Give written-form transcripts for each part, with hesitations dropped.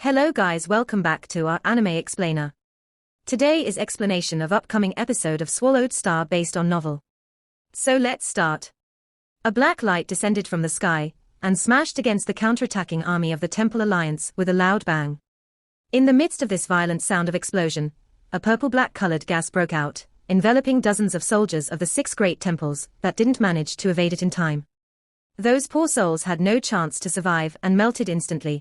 Hello guys, welcome back to our Anime Explainer. Today is explanation of upcoming episode of Swallowed Star based on novel. So let's start. A black light descended from the sky, and smashed against the counterattacking army of the Temple Alliance with a loud bang. In the midst of this violent sound of explosion, a purple-black colored gas broke out, enveloping dozens of soldiers of the 6 great temples that didn't manage to evade it in time. Those poor souls had no chance to survive and melted instantly.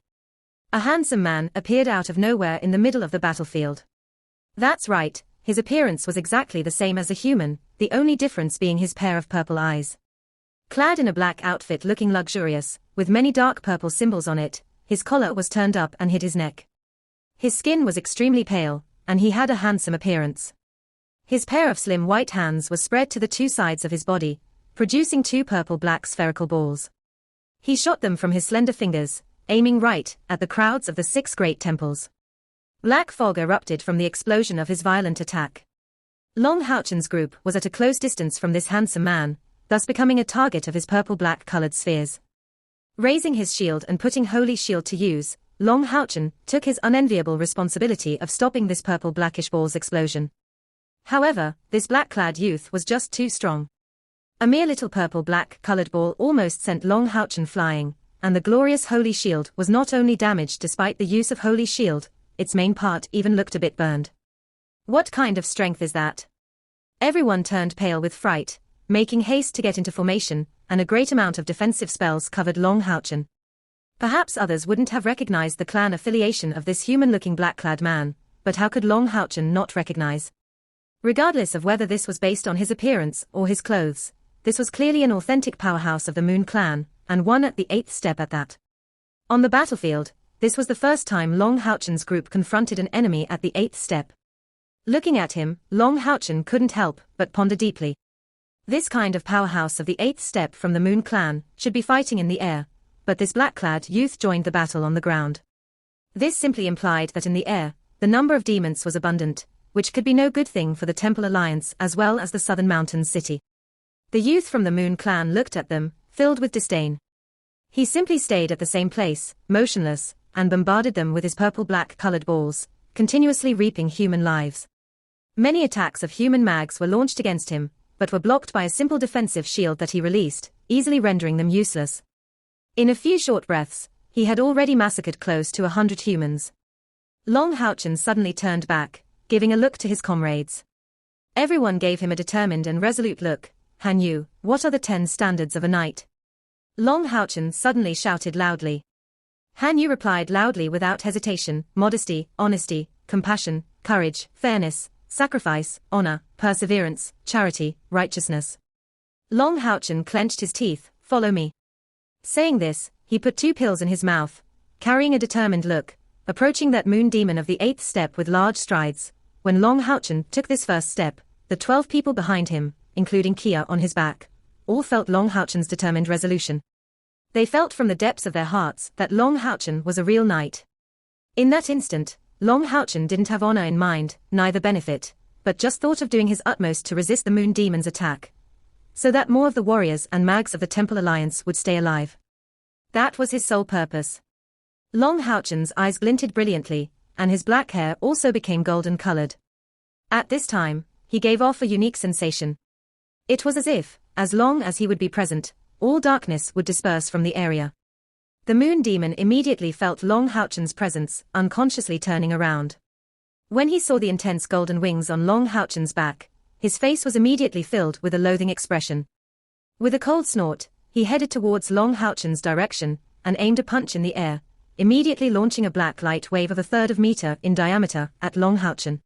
A handsome man appeared out of nowhere in the middle of the battlefield. That's right, his appearance was exactly the same as a human, the only difference being his pair of purple eyes. Clad in a black outfit looking luxurious, with many dark purple symbols on it, his collar was turned up and hid his neck. His skin was extremely pale, and he had a handsome appearance. His pair of slim white hands was spread to the 2 sides of his body, producing 2 purple-black spherical balls. He shot them from his slender fingers, aiming right at the crowds of the 6 great temples. Black fog erupted from the explosion of his violent attack. Long Houchen's group was at a close distance from this handsome man, thus becoming a target of his purple-black colored spheres. Raising his shield and putting Holy Shield to use, Long Houchen took his unenviable responsibility of stopping this purple-blackish ball's explosion. However, this black-clad youth was just too strong. A mere little purple-black colored ball almost sent Long Houchen flying, and the glorious Holy Shield was not only damaged despite the use of Holy Shield, its main part even looked a bit burned. What kind of strength is that? Everyone turned pale with fright, making haste to get into formation, and a great amount of defensive spells covered Long Houchen. Perhaps others wouldn't have recognized the clan affiliation of this human-looking black-clad man, but how could Long Houchen not recognize? Regardless of whether this was based on his appearance or his clothes, this was clearly an authentic powerhouse of the Moon Clan, and one at the 8th step at that. On the battlefield, this was the first time Long Houchen's group confronted an enemy at the 8th step. Looking at him, Long Houchen couldn't help but ponder deeply. This kind of powerhouse of the 8th step from the Moon Clan should be fighting in the air, but this black-clad youth joined the battle on the ground. This simply implied that in the air, the number of demons was abundant, which could be no good thing for the Temple Alliance as well as the Southern Mountains city. The youth from the Moon Clan looked at them, filled with disdain. He simply stayed at the same place, motionless, and bombarded them with his purple-black colored balls, continuously reaping human lives. Many attacks of human mags were launched against him, but were blocked by a simple defensive shield that he released, easily rendering them useless. In a few short breaths, he had already massacred close to 100 humans. Long Houchen suddenly turned back, giving a look to his comrades. Everyone gave him a determined and resolute look. Han Yu, what are the 10 standards of a knight? Long Houchen suddenly shouted loudly. Han Yu replied loudly without hesitation: modesty, honesty, compassion, courage, fairness, sacrifice, honor, perseverance, charity, righteousness. Long Houchen clenched his teeth. Follow me. Saying this, he put 2 pills in his mouth, carrying a determined look, approaching that moon demon of the 8th step with large strides. When Long Houchen took this first step, the 12 people behind him, including Kia on his back, all felt Long Houchen's determined resolution. They felt from the depths of their hearts that Long Houchen was a real knight. In that instant, Long Houchen didn't have honor in mind, neither benefit, but just thought of doing his utmost to resist the moon demon's attack, so that more of the warriors and mags of the Temple Alliance would stay alive. That was his sole purpose. Long Houchen's eyes glinted brilliantly, and his black hair also became golden colored. At this time, he gave off a unique sensation. It was as if, as long as he would be present, all darkness would disperse from the area. The moon demon immediately felt Long Houchen's presence, unconsciously turning around. When he saw the intense golden wings on Long Houchen's back, his face was immediately filled with a loathing expression. With a cold snort, he headed towards Long Houchen's direction, and aimed a punch in the air, immediately launching a black light wave of 1/3 of a meter in diameter at Long Houchen.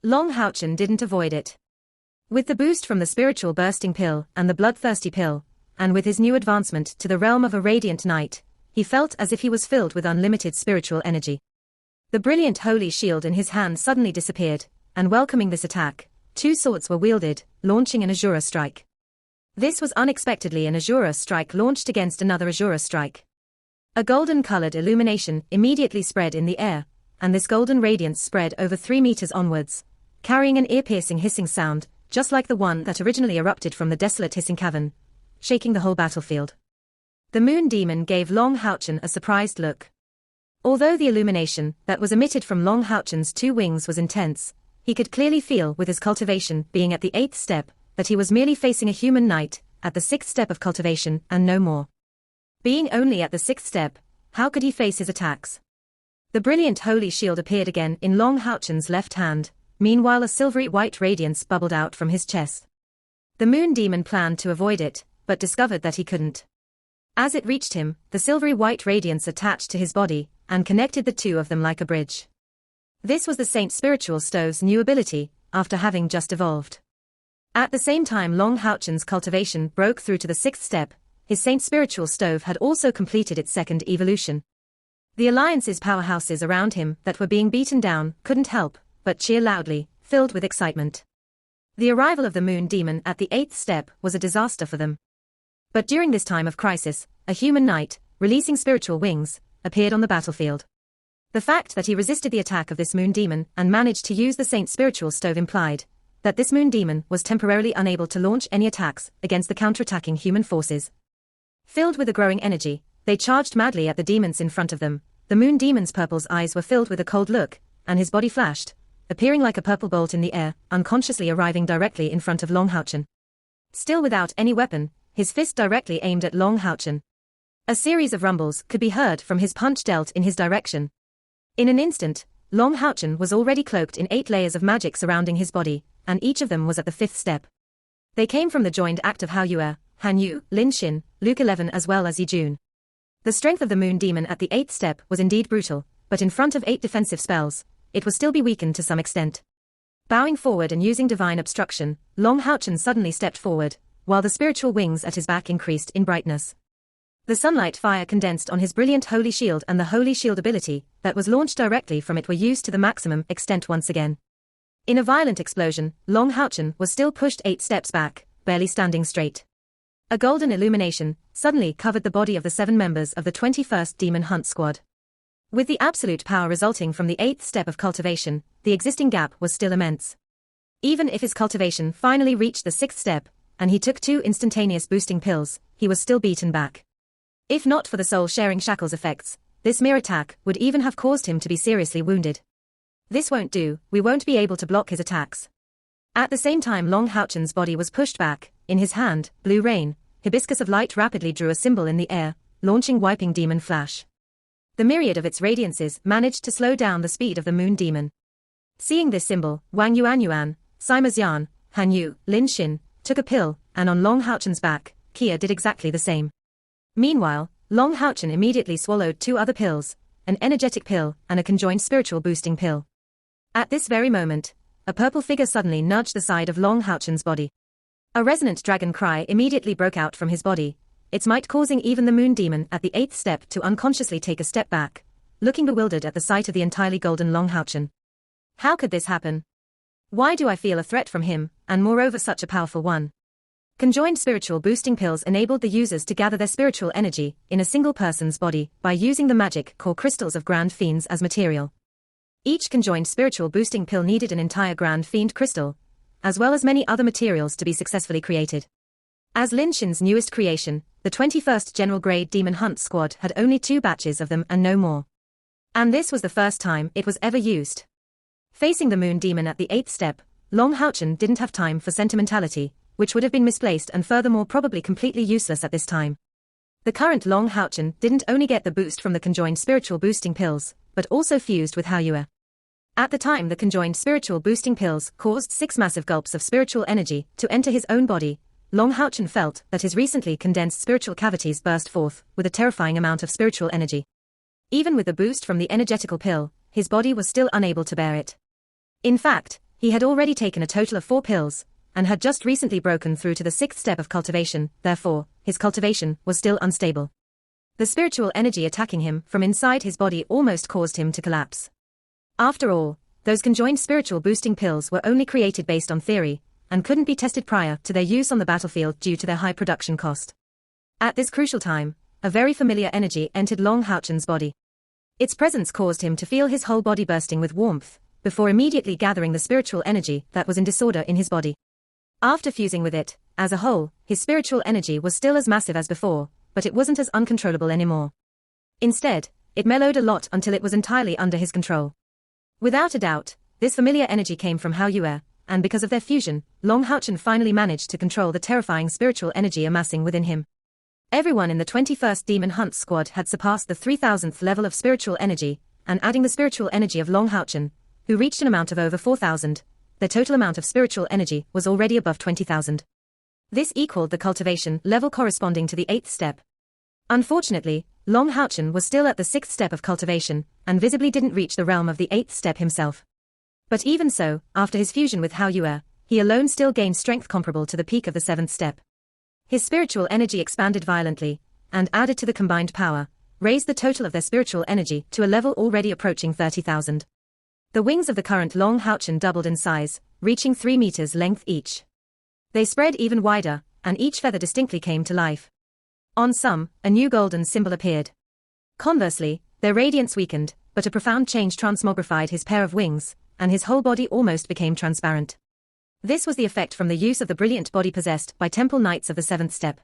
Long Houchen didn't avoid it. With the boost from the spiritual bursting pill and the bloodthirsty pill, and with his new advancement to the realm of a radiant knight, he felt as if he was filled with unlimited spiritual energy. The brilliant holy shield in his hand suddenly disappeared, and welcoming this attack, 2 swords were wielded, launching an Azura strike. This was unexpectedly an Azura strike launched against another Azura strike. A golden-colored illumination immediately spread in the air, and this golden radiance spread over 3 meters onwards, carrying an ear-piercing hissing sound, just like the one that originally erupted from the desolate hissing cavern, shaking the whole battlefield. The moon demon gave Long Houchen a surprised look. Although the illumination that was emitted from Long Houchen's two wings was intense, he could clearly feel with his cultivation being at the 8th step, that he was merely facing a human knight, at the 6th step of cultivation and no more. Being only at the 6th step, how could he face his attacks? The brilliant holy shield appeared again in Long Houchen's left hand, meanwhile a silvery white radiance bubbled out from his chest. The moon demon planned to avoid it, but discovered that he couldn't. As it reached him, the silvery white radiance attached to his body, and connected the two of them like a bridge. This was the Saint Spiritual Stove's new ability, after having just evolved. At the same time Long Houchen's cultivation broke through to the 6th step, his Saint Spiritual Stove had also completed its second evolution. The Alliance's powerhouses around him that were being beaten down couldn't help but cheer loudly, filled with excitement. The arrival of the moon demon at the 8th step was a disaster for them. But during this time of crisis, a human knight, releasing spiritual wings, appeared on the battlefield. The fact that he resisted the attack of this moon demon and managed to use the Saint Spiritual Stove implied that this moon demon was temporarily unable to launch any attacks against the counterattacking human forces. Filled with a growing energy, they charged madly at the demons in front of them. The moon demon's purple's eyes were filled with a cold look, and his body flashed, appearing like a purple bolt in the air, unconsciously arriving directly in front of Long Houchen. Still without any weapon, his fist directly aimed at Long Houchen. A series of rumbles could be heard from his punch dealt in his direction. In an instant, Long Houchen was already cloaked in 8 layers of magic surrounding his body, and each of them was at the 5th step. They came from the joined act of Hao Yue, Han Yu, Lin Xin, Luke 11 as well as Yi Jun. The strength of the moon demon at the 8th step was indeed brutal, but in front of 8 defensive spells, it would still be weakened to some extent. Bowing forward and using divine obstruction, Long Houchen suddenly stepped forward, while the spiritual wings at his back increased in brightness. The sunlight fire condensed on his brilliant holy shield and the holy shield ability that was launched directly from it were used to the maximum extent once again. In a violent explosion, Long Houchen was still pushed 8 steps back, barely standing straight. A golden illumination suddenly covered the body of the 7 members of the 21st Demon Hunt Squad. With the absolute power resulting from the 8th step of cultivation, the existing gap was still immense. Even if his cultivation finally reached the 6th step, and he took 2 instantaneous boosting pills, he was still beaten back. If not for the soul-sharing shackles effects, this mere attack would even have caused him to be seriously wounded. This won't do, we won't be able to block his attacks. At the same time Long Houchen's body was pushed back, in his hand, Blue Rain, Hibiscus of Light rapidly drew a symbol in the air, launching Wiping Demon Flash. The myriad of its radiances managed to slow down the speed of the moon demon. Seeing this symbol, Wang Yuan, Sima Xian, Han Yu, Lin Xin, took a pill, and on Long Houchen's back, Kia did exactly the same. Meanwhile, Long Houchen immediately swallowed 2 other pills, an energetic pill and a conjoined spiritual boosting pill. At this very moment, a purple figure suddenly nudged the side of Long Houchen's body. A resonant dragon cry immediately broke out from his body, its might causing even the moon demon at the 8th step to unconsciously take a step back, looking bewildered at the sight of the entirely golden Long Houchen. How could this happen? Why do I feel a threat from him, and moreover such a powerful one? Conjoined spiritual boosting pills enabled the users to gather their spiritual energy in a single person's body by using the magic core crystals of Grand Fiends as material. Each conjoined spiritual boosting pill needed an entire Grand Fiend crystal, as well as many other materials to be successfully created. As Lin Xin's newest creation, the 21st General Grade Demon Hunt Squad had only 2 batches of them and no more. And this was the first time it was ever used. Facing the moon demon at the 8th step, Long Houchen didn't have time for sentimentality, which would have been misplaced and furthermore probably completely useless at this time. The current Long Houchen didn't only get the boost from the conjoined spiritual boosting pills, but also fused with Hao Yue. At the time the conjoined spiritual boosting pills caused 6 massive gulps of spiritual energy to enter his own body. Long Houchen felt that his recently condensed spiritual cavities burst forth with a terrifying amount of spiritual energy. Even with the boost from the energetical pill, his body was still unable to bear it. In fact, he had already taken a total of 4 pills, and had just recently broken through to the 6th step of cultivation, therefore, his cultivation was still unstable. The spiritual energy attacking him from inside his body almost caused him to collapse. After all, those conjoined spiritual boosting pills were only created based on theory, and couldn't be tested prior to their use on the battlefield due to their high production cost. At this crucial time, a very familiar energy entered Long Houchen's body. Its presence caused him to feel his whole body bursting with warmth, before immediately gathering the spiritual energy that was in disorder in his body. After fusing with it, as a whole, his spiritual energy was still as massive as before, but it wasn't as uncontrollable anymore. Instead, it mellowed a lot until it was entirely under his control. Without a doubt, this familiar energy came from Hao Yue, and because of their fusion, Long Haochen finally managed to control the terrifying spiritual energy amassing within him. Everyone in the 21st Demon Hunt squad had surpassed the 3000th level of spiritual energy, and adding the spiritual energy of Long Haochen, who reached an amount of over 4000, their total amount of spiritual energy was already above 20,000. This equaled the cultivation level corresponding to the 8th step. Unfortunately, Long Haochen was still at the 6th step of cultivation, and visibly didn't reach the realm of the 8th step himself. But even so, after his fusion with Hao Yue, he alone still gained strength comparable to the peak of the 7th step. His spiritual energy expanded violently, and added to the combined power, raised the total of their spiritual energy to a level already approaching 30,000. The wings of the current Long Haochen doubled in size, reaching 3 meters length each. They spread even wider, and each feather distinctly came to life. On some, a new golden symbol appeared. Conversely, their radiance weakened, but a profound change transmogrified his pair of wings, and his whole body almost became transparent. This was the effect from the use of the brilliant body possessed by Temple Knights of the 7th step.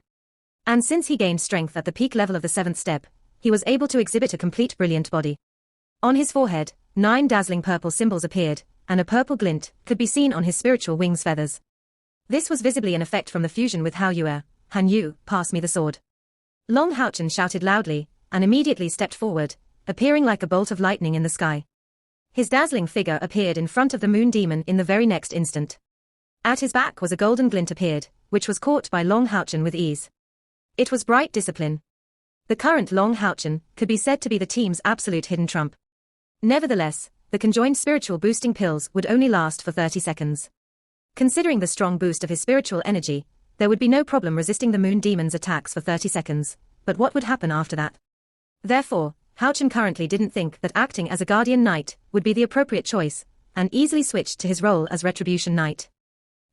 And since he gained strength at the peak level of the 7th step, he was able to exhibit a complete brilliant body. On his forehead, 9 dazzling purple symbols appeared, and a purple glint could be seen on his spiritual wings feathers. This was visibly an effect from the fusion with Hao Yue. Han Yu, pass me the sword. Long Haochen shouted loudly, and immediately stepped forward, appearing like a bolt of lightning in the sky. His dazzling figure appeared in front of the moon demon in the very next instant. At his back was a golden glint appeared, which was caught by Long Haochen with ease. It was bright discipline. The current Long Haochen could be said to be the team's absolute hidden trump. Nevertheless, the conjoined spiritual boosting pills would only last for 30 seconds. Considering the strong boost of his spiritual energy, there would be no problem resisting the moon demon's attacks for 30 seconds, but what would happen after that? Therefore, Haochen currently didn't think that acting as a guardian knight would be the appropriate choice, and easily switched to his role as retribution knight.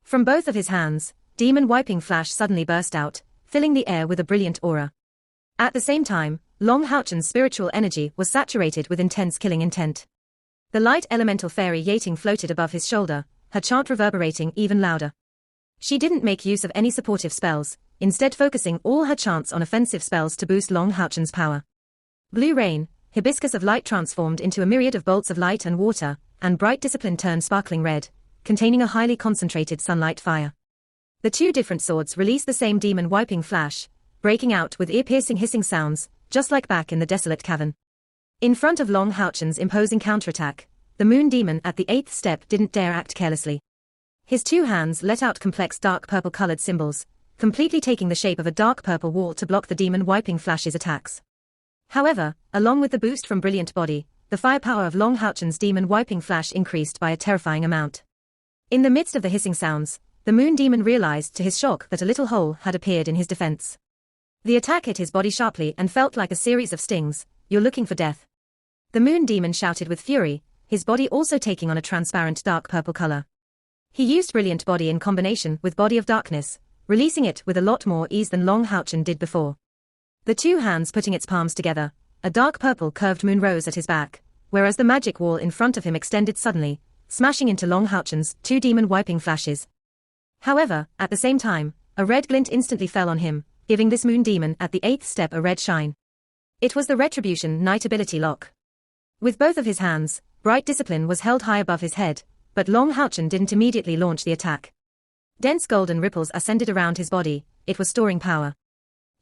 From both of his hands, demon wiping flash suddenly burst out, filling the air with a brilliant aura. At the same time, Long Haochen's spiritual energy was saturated with intense killing intent. The light elemental fairy Yating floated above his shoulder, her chant reverberating even louder. She didn't make use of any supportive spells, instead focusing all her chants on offensive spells to boost Long Haochen's power. Blue rain, hibiscus of light transformed into a myriad of bolts of light and water, and bright discipline turned sparkling red, containing a highly concentrated sunlight fire. The 2 different swords released the same demon wiping flash, breaking out with ear-piercing hissing sounds, just like back in the desolate cavern. In front of Long Haochen's imposing counterattack, the moon demon at the 8th step didn't dare act carelessly. His 2 hands let out complex dark purple-colored symbols, completely taking the shape of a dark purple wall to block the demon wiping flash's attacks. However, along with the boost from brilliant body, the firepower of Long Haochen's demon wiping flash increased by a terrifying amount. In the midst of the hissing sounds, the moon demon realized to his shock that a little hole had appeared in his defense. The attack hit his body sharply and felt like a series of stings. You're looking for death. The moon demon shouted with fury, his body also taking on a transparent dark purple color. He used brilliant body in combination with body of darkness, releasing it with a lot more ease than Long Haochen did before. The 2 hands putting its palms together, a dark purple curved moon rose at his back, whereas the magic wall in front of him extended suddenly, smashing into Long Haochen's 2 demon wiping flashes. However, at the same time, a red glint instantly fell on him, giving this moon demon at the 8th step a red shine. It was the Retribution Knight ability lock. With both of his hands, bright discipline was held high above his head, but Long Haochen didn't immediately launch the attack. Dense golden ripples ascended around his body, it was storing power.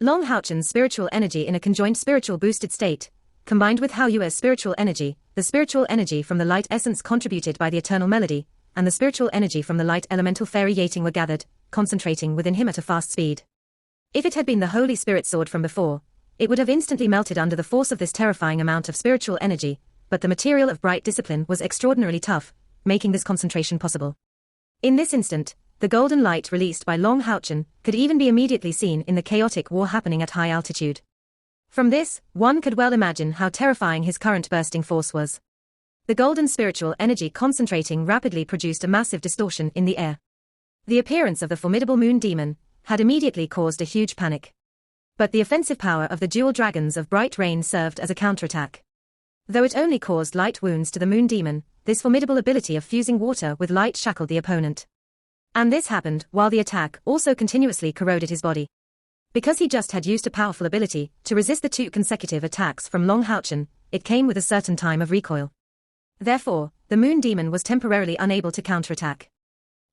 Long Haochen's spiritual energy in a conjoined spiritual boosted state, combined with Hao Yue's spiritual energy, the spiritual energy from the light essence contributed by the eternal melody, and the spiritual energy from the light elemental fairy Yating were gathered, concentrating within him at a fast speed. If it had been the Holy Spirit sword from before, it would have instantly melted under the force of this terrifying amount of spiritual energy, but the material of bright discipline was extraordinarily tough, making this concentration possible. In this instant, the golden light released by Long Haochen could even be immediately seen in the chaotic war happening at high altitude. From this, one could well imagine how terrifying his current bursting force was. The golden spiritual energy concentrating rapidly produced a massive distortion in the air. The appearance of the formidable moon demon had immediately caused a huge panic. But the offensive power of the dual dragons of bright rain served as a counterattack. Though it only caused light wounds to the moon demon, this formidable ability of fusing water with light shackled the opponent. And this happened while the attack also continuously corroded his body. Because he just had used a powerful ability to resist the 2 consecutive attacks from Long Haochen, it came with a certain time of recoil. Therefore, the moon demon was temporarily unable to counterattack.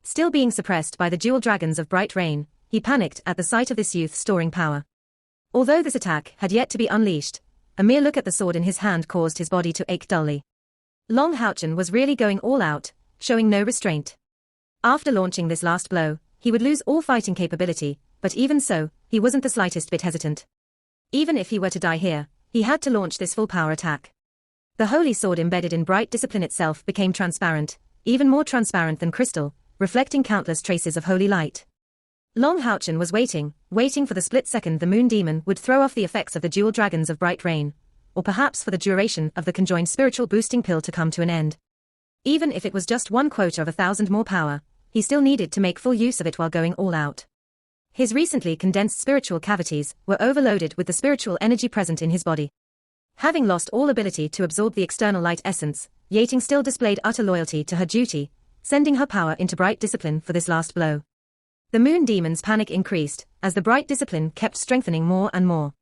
Still being suppressed by the dual dragons of bright rain, he panicked at the sight of this youth storing power. Although this attack had yet to be unleashed, a mere look at the sword in his hand caused his body to ache dully. Long Houchen was really going all out, showing no restraint. After launching this last blow, he would lose all fighting capability, but even so, he wasn't the slightest bit hesitant. Even if he were to die here, he had to launch this full power attack. The holy sword embedded in bright discipline itself became transparent, even more transparent than crystal, reflecting countless traces of holy light. Long Houchen was waiting for the split second the moon demon would throw off the effects of the dual dragons of bright rain, or perhaps for the duration of the conjoined spiritual boosting pill to come to an end. Even if it was just 1/1,000 more power, he still needed to make full use of it while going all out. His recently condensed spiritual cavities were overloaded with the spiritual energy present in his body. Having lost all ability to absorb the external light essence, Yating still displayed utter loyalty to her duty, sending her power into bright discipline for this last blow. The moon demon's panic increased, as the bright discipline kept strengthening more and more.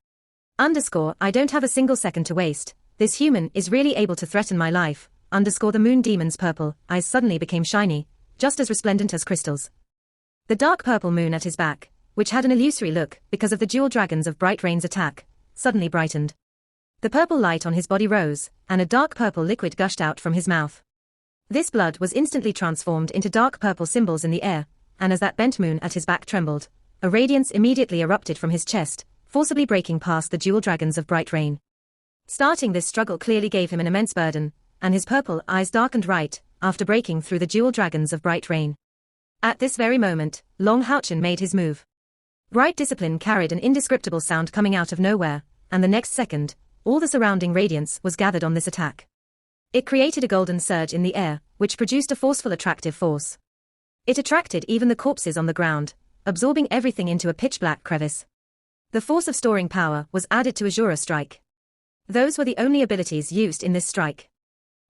I don't have a single second to waste, this human is really able to threaten my life, the moon demon's purple eyes suddenly became shiny, just as resplendent as crystals. The dark purple moon at his back, which had an illusory look because of the dual dragons of bright rain's attack, suddenly brightened. The purple light on his body rose, and a dark purple liquid gushed out from his mouth. This blood was instantly transformed into dark purple symbols in the air, and as that bent moon at his back trembled, a radiance immediately erupted from his chest, forcibly breaking past the dual dragons of bright rain. Starting this struggle clearly gave him an immense burden, and his purple eyes darkened right after breaking through the dual dragons of bright rain. At this very moment, Long Houchen made his move. Bright discipline carried an indescribable sound coming out of nowhere, and the next second, all the surrounding radiance was gathered on this attack. It created a golden surge in the air, which produced a forceful attractive force. It attracted even the corpses on the ground, absorbing everything into a pitch-black crevice. The force of storing power was added to Azura strike. Those were the only abilities used in this strike.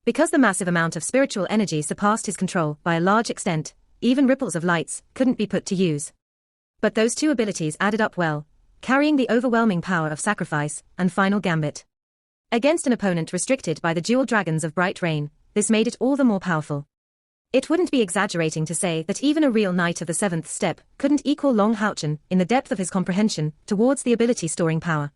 Because the massive amount of spiritual energy surpassed his control by a large extent, even ripples of lights couldn't be put to use. But those two abilities added up well, carrying the overwhelming power of sacrifice and final gambit. Against an opponent restricted by the dual dragons of bright rain, this made it all the more powerful. It wouldn't be exaggerating to say that even a real knight of the seventh step couldn't equal Long Houchen in the depth of his comprehension towards the ability storing power.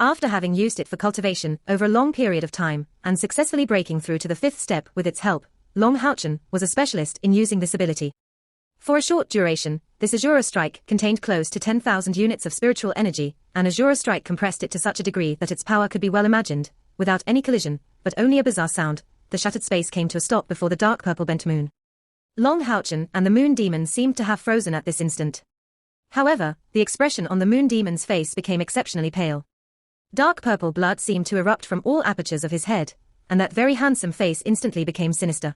After having used it for cultivation over a long period of time, and successfully breaking through to the fifth step with its help, Long Houchen was a specialist in using this ability. For a short duration, this Azura strike contained close to 10,000 units of spiritual energy, and Azura strike compressed it to such a degree that its power could be well imagined, without any collision, but only a bizarre sound. The shattered space came to a stop before the dark purple bent moon. Long Houchen and the moon demon seemed to have frozen at this instant. However, the expression on the moon demon's face became exceptionally pale. Dark purple blood seemed to erupt from all apertures of his head, and that very handsome face instantly became sinister.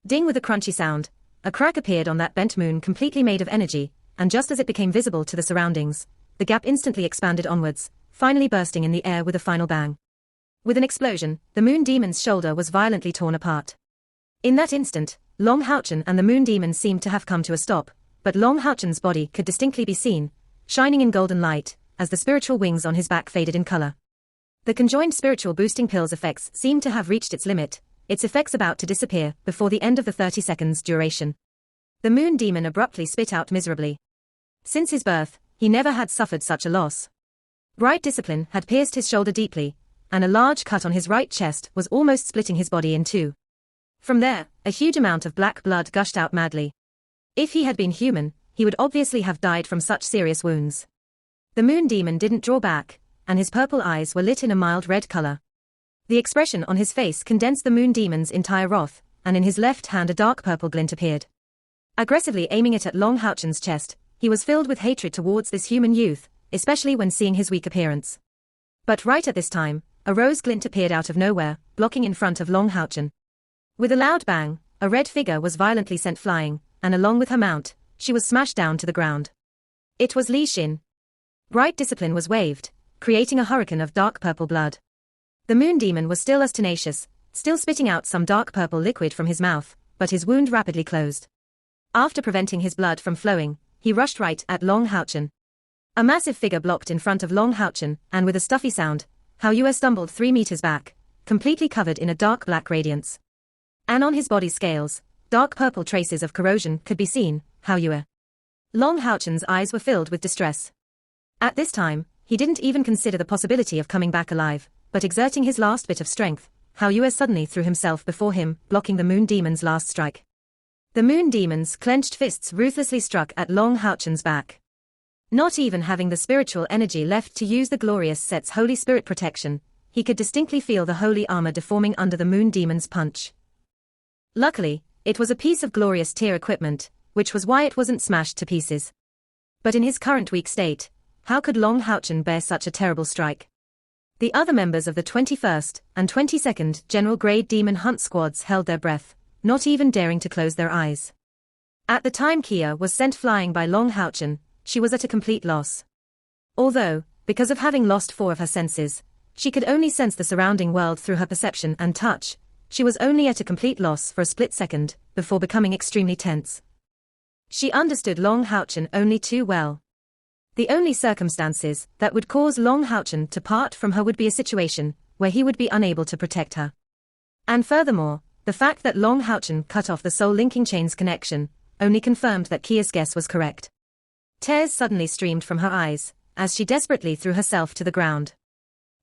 Ding, with a crunchy sound, a crack appeared on that bent moon completely made of energy, and just as it became visible to the surroundings, the gap instantly expanded onwards, finally bursting in the air with a final bang. With an explosion, the moon demon's shoulder was violently torn apart. In that instant, Long Houchen and the moon demon seemed to have come to a stop, but Long Houchen's body could distinctly be seen, shining in golden light, as the spiritual wings on his back faded in color. The conjoined spiritual boosting pill's effects seemed to have reached its limit, its effects about to disappear before the end of the 30 seconds duration. The moon demon abruptly spit out miserably. Since his birth, he never had suffered such a loss. Bright discipline had pierced his shoulder deeply, and a large cut on his right chest was almost splitting his body in two. From there, a huge amount of black blood gushed out madly. If he had been human, he would obviously have died from such serious wounds. The moon demon didn't draw back, and his purple eyes were lit in a mild red color. The expression on his face condensed the moon demon's entire wrath, and in his left hand a dark purple glint appeared. Aggressively aiming it at Long Houchen's chest, he was filled with hatred towards this human youth, especially when seeing his weak appearance. But right at this time, a rose glint appeared out of nowhere, blocking in front of Long Houchen. With a loud bang, a red figure was violently sent flying, and along with her mount, she was smashed down to the ground. It was Li Xin. Bright discipline was waved, creating a hurricane of dark purple blood. The moon demon was still as tenacious, still spitting out some dark purple liquid from his mouth, but his wound rapidly closed. After preventing his blood from flowing, he rushed right at Long Houchen. A massive figure blocked in front of Long Houchen, and with a stuffy sound, How You stumbled 3 meters back, completely covered in a dark black radiance. And on his body's scales, dark purple traces of corrosion could be seen. How you were? Long Houchen's eyes were filled with distress. At this time, he didn't even consider the possibility of coming back alive, but exerting his last bit of strength, How Yue suddenly threw himself before him, blocking the Moon Demon's last strike. The Moon Demon's clenched fists ruthlessly struck at Long Houchen's back. Not even having the spiritual energy left to use the glorious set's holy spirit protection, he could distinctly feel the holy armor deforming under the Moon Demon's punch. Luckily, it was a piece of glorious tier equipment, which was why it wasn't smashed to pieces. But in his current weak state, how could Long Houchen bear such a terrible strike? The other members of the 21st and 22nd General Grade Demon Hunt Squads held their breath, not even daring to close their eyes. At the time Kia was sent flying by Long Houchen, she was at a complete loss. Although, because of having lost 4 of her senses, she could only sense the surrounding world through her perception and touch, she was only at a complete loss for a split second, before becoming extremely tense. She understood Long Houchen only too well. The only circumstances that would cause Long Houchen to part from her would be a situation where he would be unable to protect her. And furthermore, the fact that Long Houchen cut off the soul linking chain's connection only confirmed that Kia's guess was correct. Tears suddenly streamed from her eyes as she desperately threw herself to the ground.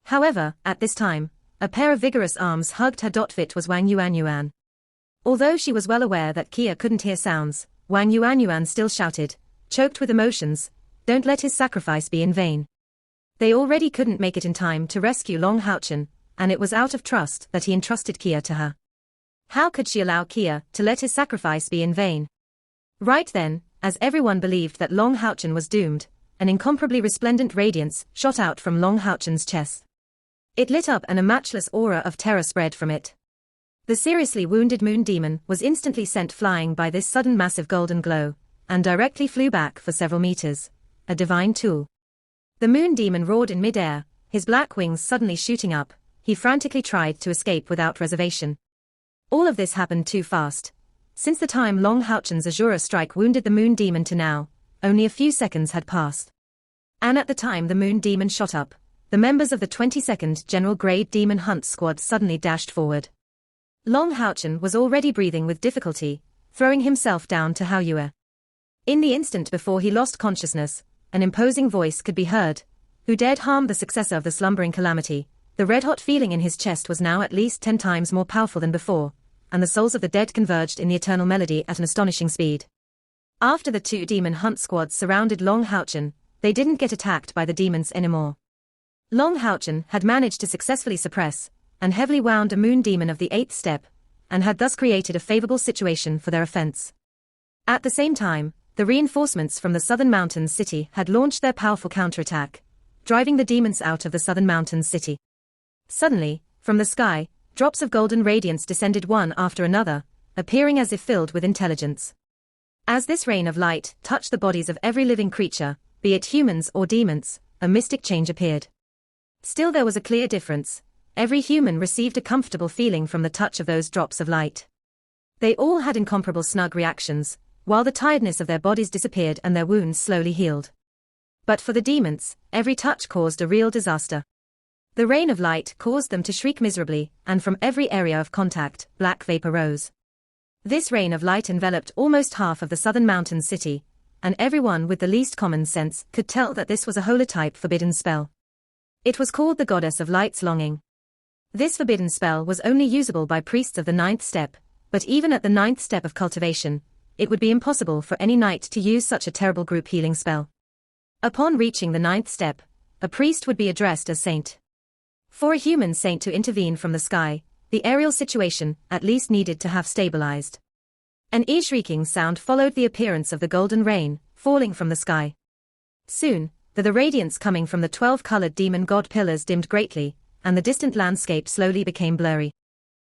However, at this time, a pair of vigorous arms hugged her. Fit was Wang Yuanyuan. Although she was well aware that Kia couldn't hear sounds, Wang Yuanyuan still shouted, choked with emotions, "Don't let his sacrifice be in vain." They already couldn't make it in time to rescue Long Houchen, and it was out of trust that he entrusted Kia to her. How could she allow Kia to let his sacrifice be in vain? Right then, as everyone believed that Long Houchen was doomed, an incomparably resplendent radiance shot out from Long Houchen's chest. It lit up and a matchless aura of terror spread from it. The seriously wounded Moon Demon was instantly sent flying by this sudden massive golden glow, and directly flew back for several meters. A divine tool. The Moon Demon roared in midair, his black wings suddenly shooting up. He frantically tried to escape without reservation. All of this happened too fast. Since the time Long Houchen's Azura strike wounded the Moon Demon to now, only a few seconds had passed. And at the time the Moon Demon shot up, the members of the 22nd General Grade Demon Hunt Squad suddenly dashed forward. Long Houchen was already breathing with difficulty, throwing himself down to Hao Yue. In the instant before he lost consciousness, an imposing voice could be heard. Who dared harm the successor of the slumbering calamity? The red-hot feeling in his chest was now at least 10 times more powerful than before, and the souls of the dead converged in the eternal melody at an astonishing speed. After the 2 demon hunt squads surrounded Long Houchen, they didn't get attacked by the demons anymore. Long Houchen had managed to successfully suppress and heavily wound a Moon Demon of the 8th step, and had thus created a favorable situation for their offense. At the same time, the reinforcements from the Southern Mountains City had launched their powerful counterattack, driving the demons out of the Southern Mountains City. Suddenly, from the sky, drops of golden radiance descended one after another, appearing as if filled with intelligence. As this rain of light touched the bodies of every living creature, be it humans or demons, a mystic change appeared. Still there was a clear difference. Every human received a comfortable feeling from the touch of those drops of light. They all had incomparable snug reactions, while the tiredness of their bodies disappeared and their wounds slowly healed. But for the demons, every touch caused a real disaster. The rain of light caused them to shriek miserably, and from every area of contact, black vapor rose. This rain of light enveloped almost half of the Southern Mountain City, and everyone with the least common sense could tell that this was a holotype forbidden spell. It was called the Goddess of Light's Longing. This forbidden spell was only usable by priests of the 9th step, but even at the 9th step of cultivation, it would be impossible for any knight to use such a terrible group healing spell. Upon reaching the 9th step, a priest would be addressed as saint. For a human saint to intervene from the sky, the aerial situation at least needed to have stabilized. An ear-shrieking sound followed the appearance of the golden rain, falling from the sky. Soon, the radiance coming from the 12-colored demon god pillars dimmed greatly, and the distant landscape slowly became blurry.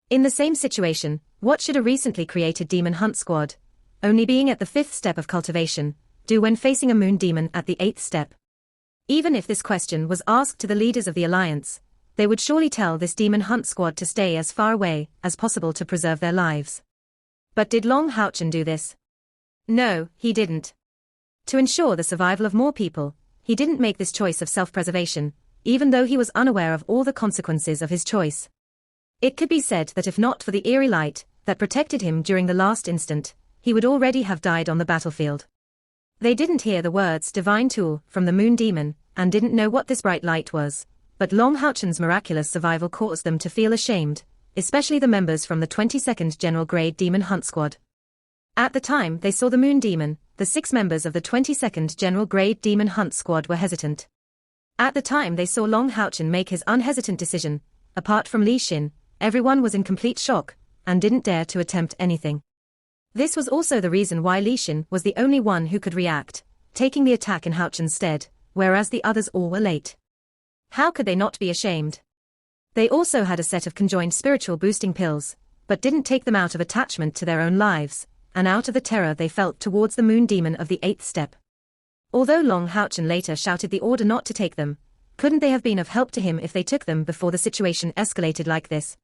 In the same situation, what should a recently created demon hunt squad, only being at the 5th step of cultivation, do when facing a moon demon at the 8th step? Even if this question was asked to the leaders of the Alliance, they would surely tell this demon hunt squad to stay as far away as possible to preserve their lives. But did Long Houchen do this? No, he didn't. To ensure the survival of more people, he didn't make this choice of self-preservation, even though he was unaware of all the consequences of his choice. It could be said that if not for the eerie light that protected him during the last instant, he would already have died on the battlefield. They didn't hear the words divine tool from the moon demon, and didn't know what this bright light was, but Long Houchen's miraculous survival caused them to feel ashamed, especially the members from the 22nd General Grade Demon Hunt Squad. At the time they saw the moon demon, the 6 members of the 22nd General Grade Demon Hunt Squad were hesitant. At the time they saw Long Houchen make his unhesitant decision, apart from Li Xin, everyone was in complete shock, and didn't dare to attempt anything. This was also the reason why Li Xin was the only one who could react, taking the attack in Houchen's stead, whereas the others all were late. How could they not be ashamed? They also had a set of conjoined spiritual boosting pills, but didn't take them out of attachment to their own lives, and out of the terror they felt towards the moon demon of the 8th step. Although Long Houchen later shouted the order not to take them, couldn't they have been of help to him if they took them before the situation escalated like this?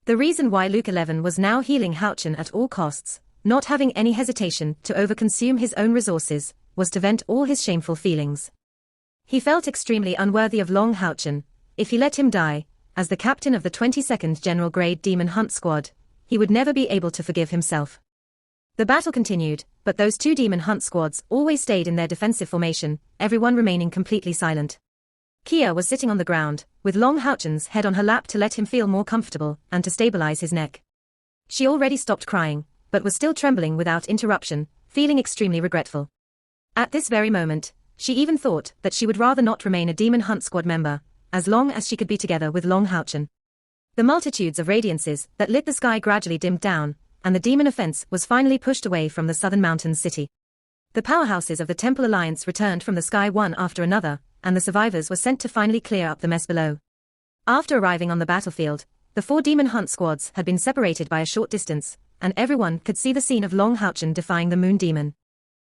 The reason why Luke 11 was now healing Houchen at all costs, not having any hesitation to overconsume his own resources, was to vent all his shameful feelings. He felt extremely unworthy of Long Houchen. If he let him die, as the captain of the 22nd General Grade Demon Hunt Squad, he would never be able to forgive himself. The battle continued, but those 2 demon hunt squads always stayed in their defensive formation, everyone remaining completely silent. Kia was sitting on the ground, with Long Houchen's head on her lap to let him feel more comfortable and to stabilize his neck. She already stopped crying, but was still trembling without interruption, feeling extremely regretful. At this very moment, she even thought that she would rather not remain a demon hunt squad member, as long as she could be together with Long Houchen. The multitudes of radiances that lit the sky gradually dimmed down, and the demon offense was finally pushed away from the southern mountains city. The powerhouses of the Temple Alliance returned from the sky one after another, and the survivors were sent to finally clear up the mess below. After arriving on the battlefield, the 4 demon hunt squads had been separated by a short distance, and everyone could see the scene of Long Houchen defying the moon demon.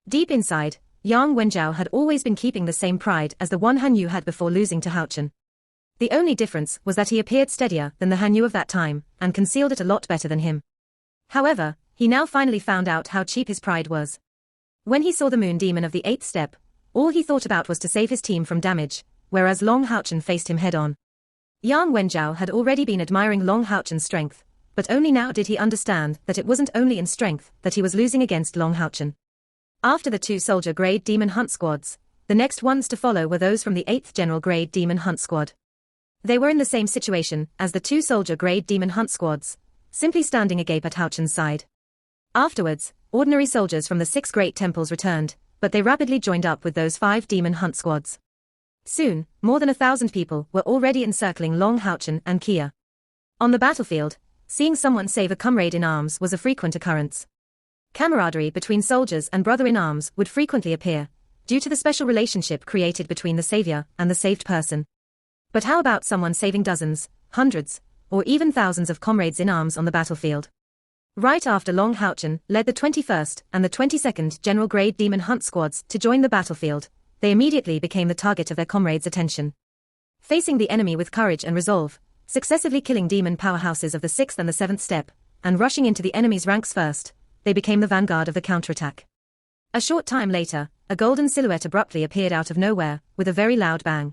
Deep inside, Yang Wenjiao had always been keeping the same pride as the one Han Yu had before losing to Houchen. The only difference was that he appeared steadier than the Han Yu of that time, and concealed it a lot better than him. However, he now finally found out how cheap his pride was. When he saw the moon demon of the 8th step, all he thought about was to save his team from damage, whereas Long Houchen faced him head-on. Yang Wenjiao had already been admiring Long Houchen's strength, but only now did he understand that it wasn't only in strength that he was losing against Long Houchen. After the 2 soldier grade demon hunt squads, the next ones to follow were those from the 8th general grade demon hunt squad. They were in the same situation as the 2 soldier grade demon hunt squads, simply standing agape at Houchen's side. Afterwards, ordinary soldiers from the 6 great temples returned, but they rapidly joined up with those 5 demon hunt squads. Soon, more than 1,000 people were already encircling Long Houchen and Kia. On the battlefield, seeing someone save a comrade in arms was a frequent occurrence. Camaraderie between soldiers and brother-in-arms would frequently appear, due to the special relationship created between the savior and the saved person. But how about someone saving dozens, hundreds, or even thousands of comrades in arms on the battlefield? Right after Long Houchen led the 21st and the 22nd General Grade Demon Hunt squads to join the battlefield, they immediately became the target of their comrades' attention. Facing the enemy with courage and resolve, successively killing demon powerhouses of the 6th and the 7th step, and rushing into the enemy's ranks first, they became the vanguard of the counterattack. A short time later, a golden silhouette abruptly appeared out of nowhere, with a very loud bang.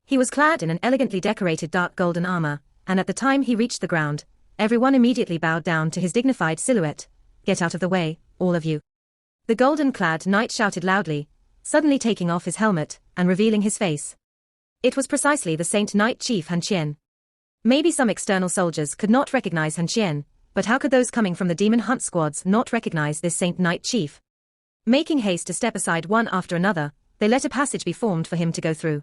He was clad in an elegantly decorated dark golden armor, and at the time he reached the ground, everyone immediately bowed down to his dignified silhouette. "Get out of the way, all of you." The golden-clad knight shouted loudly, suddenly taking off his helmet and revealing his face. It was precisely the Saint Knight Chief Han Qian. Maybe some external soldiers could not recognize Han Qian, but how could those coming from the demon hunt squads not recognize this Saint Knight Chief? Making haste to step aside one after another, they let a passage be formed for him to go through.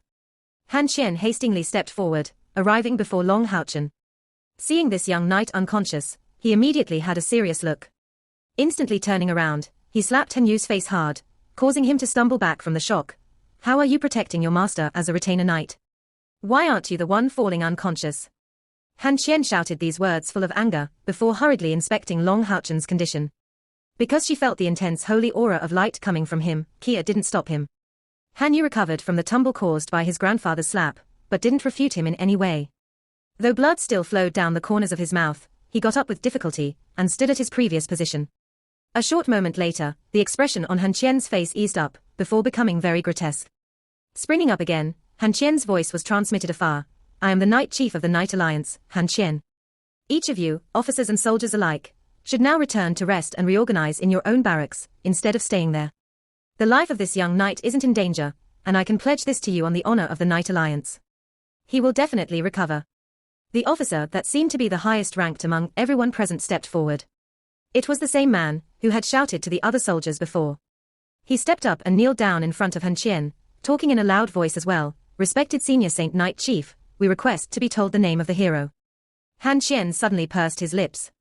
Han Qian hastily stepped forward, arriving before Long Houchen. Seeing this young knight unconscious, he immediately had a serious look. Instantly turning around, he slapped Han Yu's face hard, causing him to stumble back from the shock. "How are you protecting your master as a retainer knight? Why aren't you the one falling unconscious?" Han Qian shouted these words full of anger, before hurriedly inspecting Long Houchen's condition. Because she felt the intense holy aura of light coming from him, Kia didn't stop him. Han Yu recovered from the tumble caused by his grandfather's slap, but didn't refute him in any way. Though blood still flowed down the corners of his mouth, he got up with difficulty, and stood at his previous position. A short moment later, the expression on Han Qian's face eased up, before becoming very grotesque. Springing up again, Han Qian's voice was transmitted afar. "I am the Knight Chief of the Knight Alliance, Han Qian. Each of you, officers and soldiers alike, should now return to rest and reorganize in your own barracks, instead of staying there. The life of this young knight isn't in danger, and I can pledge this to you on the honor of the Knight Alliance. He will definitely recover. The officer that seemed to be the highest ranked among everyone present stepped forward. It was the same man who had shouted to the other soldiers before. He stepped up and kneeled down in front of Han Qian, talking in a loud voice as well. Respected Senior Saint Knight Chief, we request to be told the name of the hero. Han Qian suddenly pursed his lips.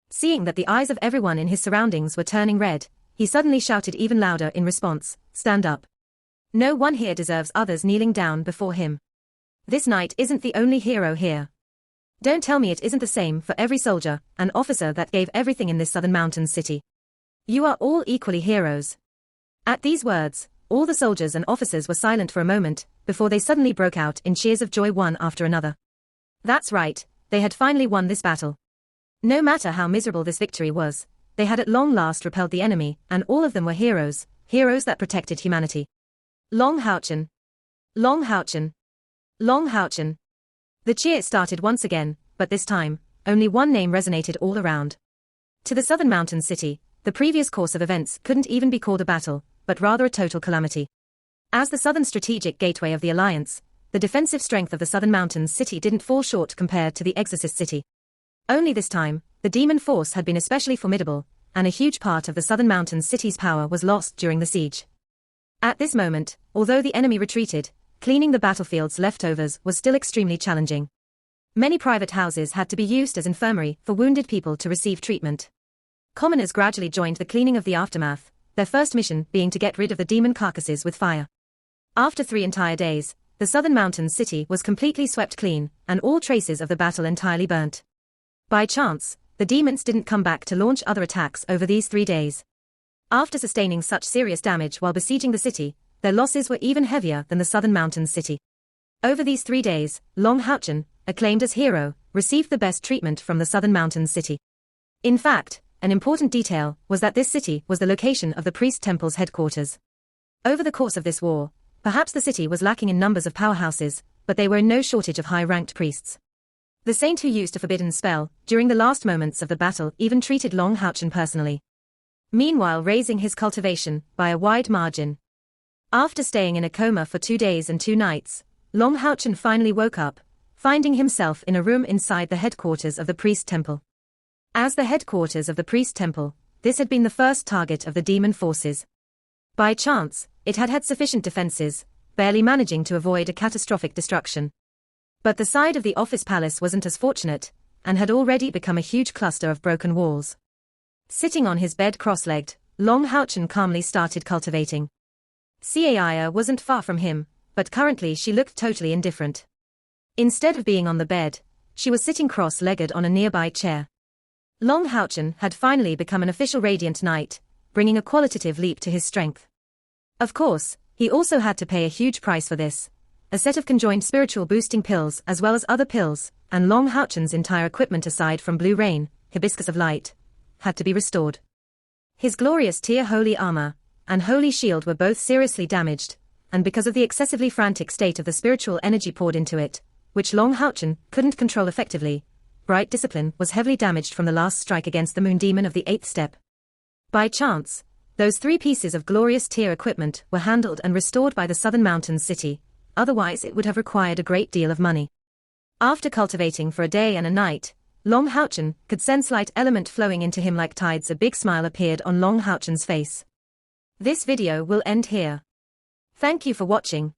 Seeing that the eyes of everyone in his surroundings were turning red, he suddenly shouted even louder in response, stand up. No one here deserves others kneeling down before him. This knight isn't the only hero here. Don't tell me it isn't the same for every soldier and officer that gave everything in this southern mountains city. You are all equally heroes. At these words, all the soldiers and officers were silent for a moment, before they suddenly broke out in cheers of joy one after another. That's right, they had finally won this battle. No matter how miserable this victory was, they had at long last repelled the enemy, and all of them were heroes, heroes that protected humanity. Long Houchen! Long Houchen! Long Houchen! The cheer started once again, but this time, only one name resonated all around. To the southern mountains city, the previous course of events couldn't even be called a battle, but rather a total calamity. As the southern strategic gateway of the Alliance, the defensive strength of the southern mountains city didn't fall short compared to the Exorcist city. Only this time, the demon force had been especially formidable, and a huge part of the southern mountains city's power was lost during the siege. At this moment, although the enemy retreated, cleaning the battlefield's leftovers was still extremely challenging. Many private houses had to be used as infirmary for wounded people to receive treatment. Commoners gradually joined the cleaning of the aftermath, their first mission being to get rid of the demon carcasses with fire. After 3 entire days, the southern mountains city was completely swept clean, and all traces of the battle entirely burnt. By chance, the demons didn't come back to launch other attacks over these 3 days. After sustaining such serious damage while besieging the city, their losses were even heavier than the southern mountains city. Over these 3 days, Long Houchen, acclaimed as hero, received the best treatment from the southern mountains city. In fact, an important detail was that this city was the location of the priest temple's headquarters. Over the course of this war, perhaps the city was lacking in numbers of powerhouses, but they were in no shortage of high-ranked priests. The saint who used a forbidden spell during the last moments of the battle even treated Long Houchen personally, meanwhile raising his cultivation by a wide margin. After staying in a coma for 2 days and 2 nights, Long Houchen finally woke up, finding himself in a room inside the headquarters of the priest temple. As the headquarters of the priest temple, this had been the first target of the demon forces. By chance, it had had sufficient defenses, barely managing to avoid a catastrophic destruction. But the side of the office palace wasn't as fortunate, and had already become a huge cluster of broken walls. Sitting on his bed cross-legged, Long Houchen calmly started cultivating. Caia wasn't far from him, but currently she looked totally indifferent. Instead of being on the bed, she was sitting cross-legged on a nearby chair. Long Houchen had finally become an official Radiant Knight, bringing a qualitative leap to his strength. Of course, he also had to pay a huge price for this. A set of conjoined spiritual boosting pills as well as other pills, and Long Houchen's entire equipment aside from Blue Rain, Hibiscus of Light, had to be restored. His glorious tier holy armor and holy shield were both seriously damaged, and because of the excessively frantic state of the spiritual energy poured into it, which Long Houchen couldn't control effectively, Bright Discipline was heavily damaged from the last strike against the moon demon of the 8th step. By chance, those 3 pieces of glorious tier equipment were handled and restored by the southern mountains city, otherwise it would have required a great deal of money. After cultivating for a day and a night, Long Houchen could sense light element flowing into him like tides. A big smile appeared on Long Houchen's face. This video will end here. Thank you for watching.